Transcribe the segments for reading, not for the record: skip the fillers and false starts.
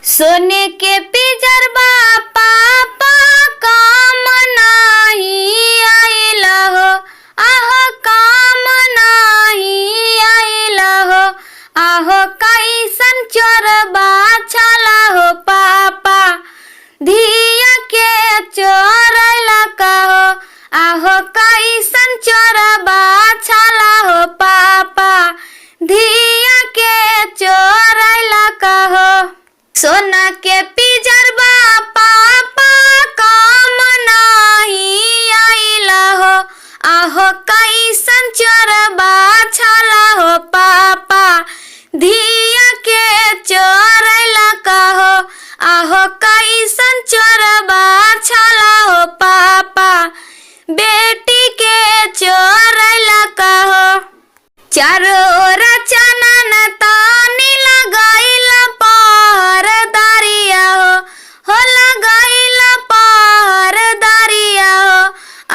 सोने के पिजरबा पापा काम नाही आइला हो, आहो काम नाही आइला हो, आहो कैसन चोरबा छला हो पापा, धिया के चोरैला का हो, आहो कैसन चोरबा छला हो पापा, धिया के चोरैला का हो। सोना के पिजरबा पापा काम नाही आइला हो, आहो कैसन चोरबा छला हो पापा, धिया के चोरैला का हो, आहो कैसन चोरबा छला हो पापा, बेटी के चोरैला का हो। चारों ओर चनन तानी लगाइला पार दारिया हो लगाइला पार दारिया हो,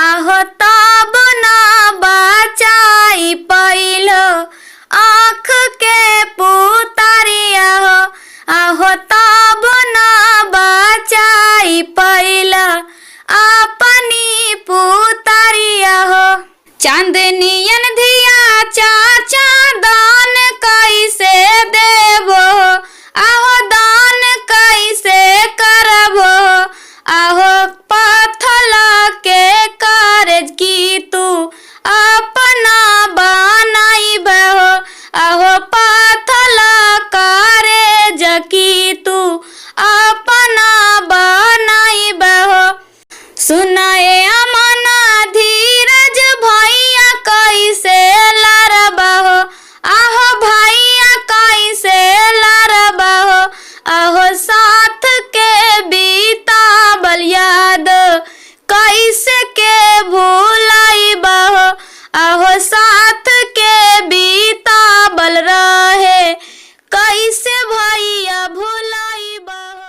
आहो तब ना बचाई पैलो आँख के पुतारिया हो, आहो तब ना बचाई पैला अपनी पुतारिया हो। चांदनियन धिया चाचा दान कैसे देबो, आहो दान कैसे करबो, आहो पत्थल के कारज की तू अपना बनाइबहो, आहो पत्थल कारज की तू अपना बनाइबहो। सुनाए अमना धीरज भैया कैसे लड़बहो, आहो भैया कैसे लड़बहो, आहो साथ के बीतावल याद कैसे के भूलाइबहो, आहो साथ के बीतावल रहे कैसे भैया भूलाइबहो।